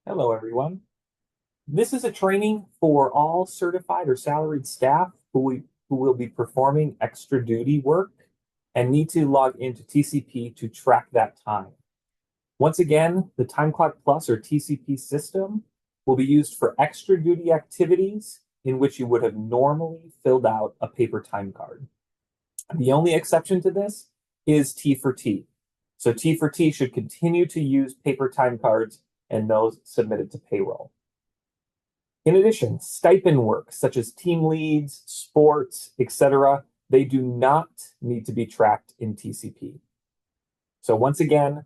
Hello, everyone. This is a training for all certified or salaried staff who will be performing extra duty work and need to log into TCP to track that time. Once again, the Time Clock Plus or TCP system will be used for extra duty activities in which you would have normally filled out a paper time card. The only exception to this is T for T. So T for T should continue to use paper time cards and those submitted to payroll. In addition, stipend work such as team leads, sports, etc., they do not need to be tracked in TCP. So once again,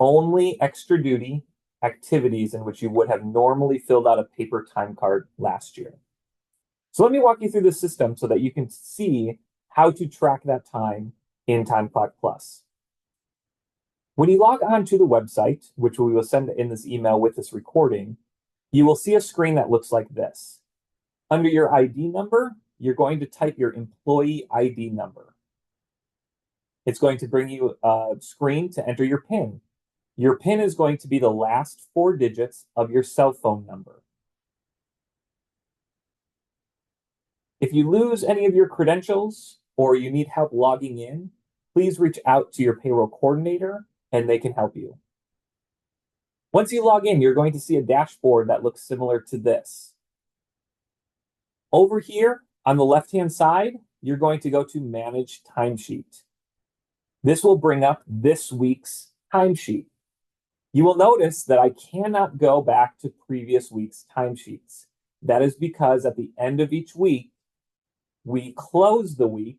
only extra duty activities in which you would have normally filled out a paper time card last year. So let me walk you through the system so that you can see how to track that time in Time Clock Plus. When you log on to the website, which we will send in this email with this recording, you will see a screen that looks like this. Under your ID number, you're going to type your employee ID number. It's going to bring you a screen to enter your PIN. Your PIN is going to be the last 4 digits of your cell phone number. If you lose any of your credentials or you need help logging in, please reach out to your payroll coordinator and they can help you. Once you log in, you're going to see a dashboard that looks similar to this. Over here on the left-hand side, you're going to go to Manage Timesheet. This will bring up this week's timesheet. You will notice that I cannot go back to previous week's timesheets. That is because at the end of each week, we close the week,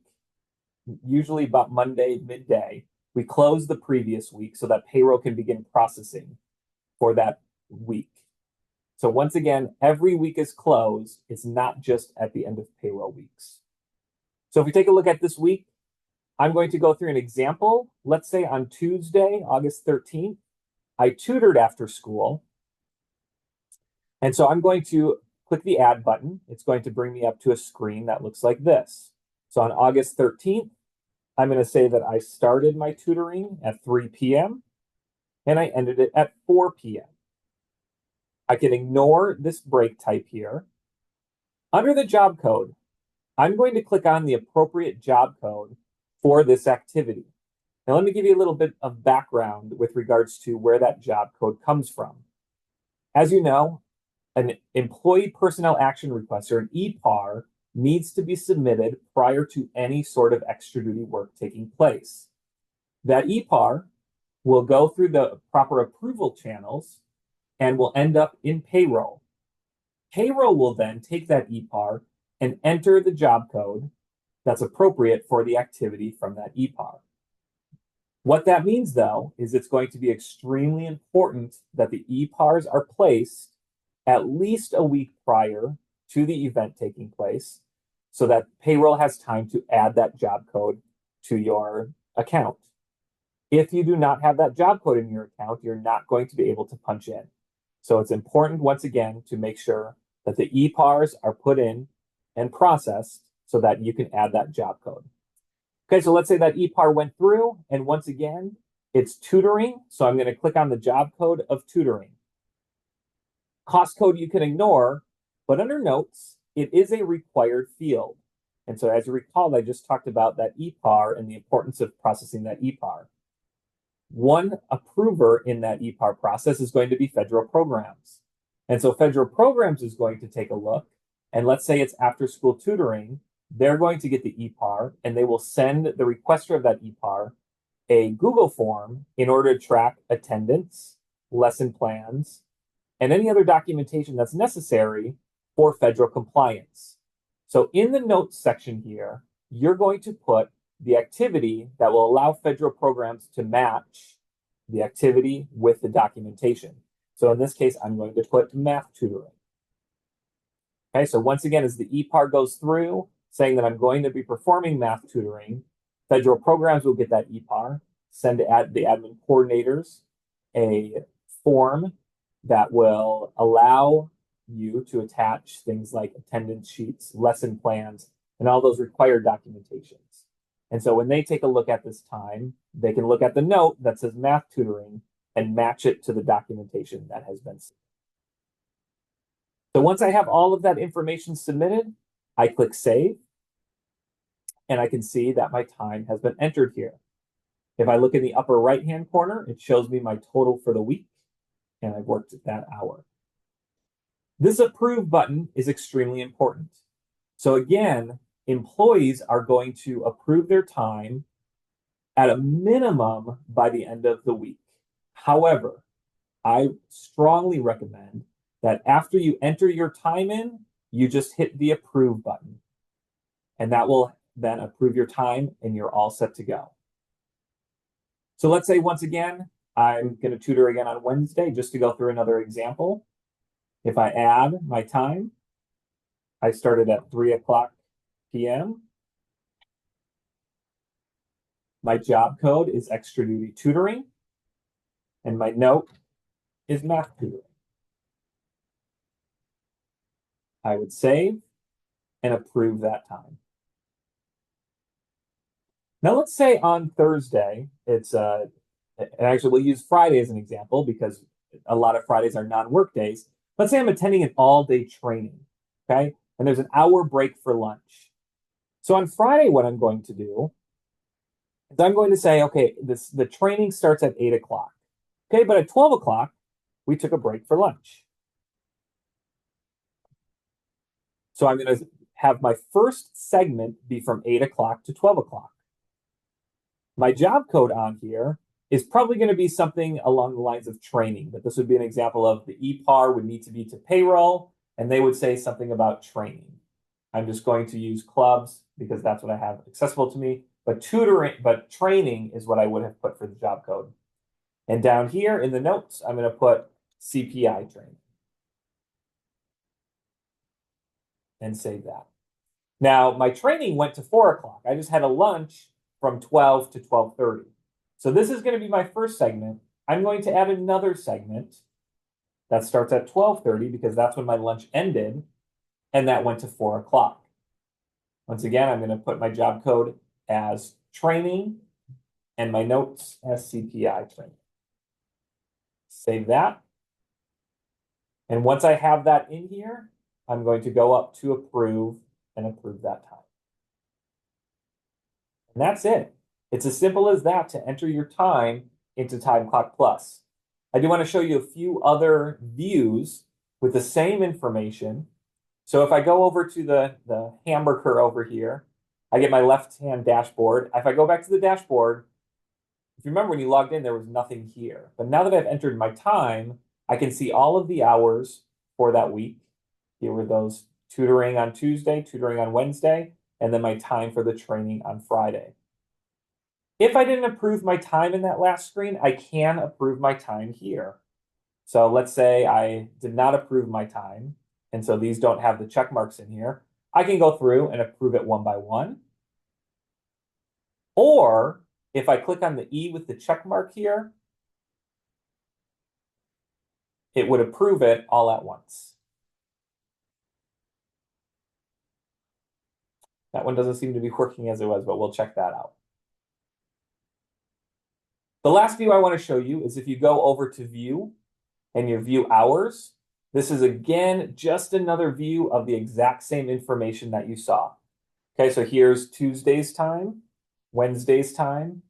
usually about Monday midday. We close the previous week so that payroll can begin processing for that week. So once again, every week is closed. It's not just at the end of payroll weeks. So if we take a look at this week, I'm going to go through an example. Let's say on Tuesday, August 13th, I tutored after school. And so I'm going to click the add button. It's going to bring me up to a screen that looks like this. So on August 13th, I'm going to say that I started my tutoring at 3 p.m. and I ended it at 4 p.m. I can ignore this break type here. Under the job code, I'm going to click on the appropriate job code for this activity. Now, let me give you a little bit of background with regards to where that job code comes from. As you know, an employee personnel action request or an EPAR needs to be submitted prior to any sort of extra duty work taking place. That EPAR will go through the proper approval channels and will end up in payroll. Payroll will then take that EPAR and enter the job code that's appropriate for the activity from that EPAR. What that means, though, is it's going to be extremely important that the EPARs are placed at least a week prior to the event taking place so that payroll has time to add that job code to your account. If you do not have that job code in your account, you're not going to be able to punch in. So it's important, once again, to make sure that the EPARs are put in and processed so that you can add that job code. Okay, so let's say that EPAR went through, and once again, it's tutoring. So I'm going to click on the job code of tutoring. Cost code you can ignore, but under notes, it is a required field. And so as you recall, I just talked about that EPAR and the importance of processing that EPAR. One approver in that EPAR process is going to be federal programs. And so federal programs is going to take a look, and let's say it's after school tutoring, they're going to get the EPAR and they will send the requester of that EPAR a Google form in order to track attendance, lesson plans, and any other documentation that's necessary for federal compliance. So in the notes section here, you're going to put the activity that will allow federal programs to match the activity with the documentation. So in this case, I'm going to put math tutoring. Okay, so once again, as the EPAR goes through, saying that I'm going to be performing math tutoring, federal programs will get that EPAR, send the admin coordinators a form that will allow you to attach things like attendance sheets, lesson plans, and all those required documentations. And so when they take a look at this time, they can look at the note that says math tutoring and match it to the documentation that has been sent. So once I have all of that information submitted, I click save, and I can see that my time has been entered here. If I look in the upper right-hand corner, it shows me my total for the week, and I've worked that hour. This approve button is extremely important. So again, employees are going to approve their time at a minimum by the end of the week. However, I strongly recommend that after you enter your time in, you just hit the approve button. And that will then approve your time and you're all set to go. So let's say once again, I'm going to tutor again on Wednesday just to go through another example. If I add my time, I started at 3:00 p.m. My job code is extra duty tutoring, and my note is math tutoring. I would save and approve that time. Now let's say on Thursday, and actually we'll use Friday as an example because a lot of Fridays are non-work days. Let's say I'm attending an all-day training, okay? And there's an hour break for lunch. So on Friday, what I'm going to do is I'm going to say, okay, the training starts at 8:00. Okay, but at 12:00, we took a break for lunch. So I'm going to have my first segment be from 8:00 to 12:00. My job code on here is probably going to be something along the lines of training, but this would be an example of the EPAR would need to be to payroll, and they would say something about training. I'm just going to use clubs because that's what I have accessible to me, but training is what I would have put for the job code. And down here in the notes, I'm going to put CPI training and save that. Now, my training went to 4:00. I just had a lunch from 12 to 12:30. So this is going to be my first segment. I'm going to add another segment that starts at 12:30 because that's when my lunch ended, and that went to 4:00. Once again, I'm going to put my job code as training and my notes as CPI training. Save that. And once I have that in here, I'm going to go up to approve and approve that time. And that's it. It's as simple as that to enter your time into Time Clock Plus. I do want to show you a few other views with the same information. So if I go over to the hamburger over here, I get my left-hand dashboard. If I go back to the dashboard, if you remember when you logged in, there was nothing here. But now that I've entered my time, I can see all of the hours for that week. Here were those tutoring on Tuesday, tutoring on Wednesday, and then my time for the training on Friday. If I didn't approve my time in that last screen, I can approve my time here. So let's say I did not approve my time, and so these don't have the check marks in here. I can go through and approve it one by one. Or if I click on the E with the check mark here, it would approve it all at once. That one doesn't seem to be working as it was, but we'll check that out. The last view I want to show you is if you go over to view and you view hours, this is again just another view of the exact same information that you saw. Okay, so here's Tuesday's time, Wednesday's time,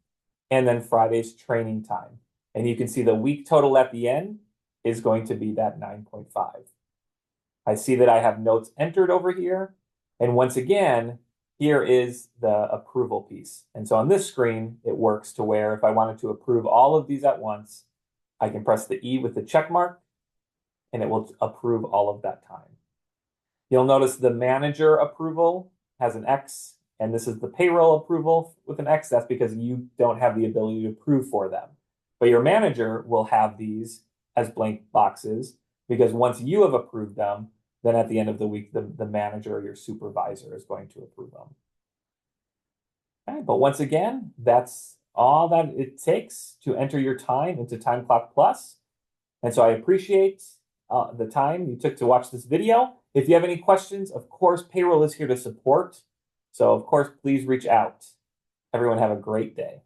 and then Friday's training time. And you can see the week total at the end is going to be that 9.5. I see that I have notes entered over here. And once again, here is the approval piece. And so on this screen, it works to where if I wanted to approve all of these at once, I can press the E with the check mark, and it will approve all of that time. You'll notice the manager approval has an X, and this is the payroll approval with an X. That's because you don't have the ability to approve for them. But your manager will have these as blank boxes because once you have approved them, then at the end of the week, the manager or your supervisor is going to approve them. Okay, but once again, that's all that it takes to enter your time into Time Clock Plus. And so I appreciate the time you took to watch this video. If you have any questions, of course, payroll is here to support. So of course, please reach out. Everyone have a great day.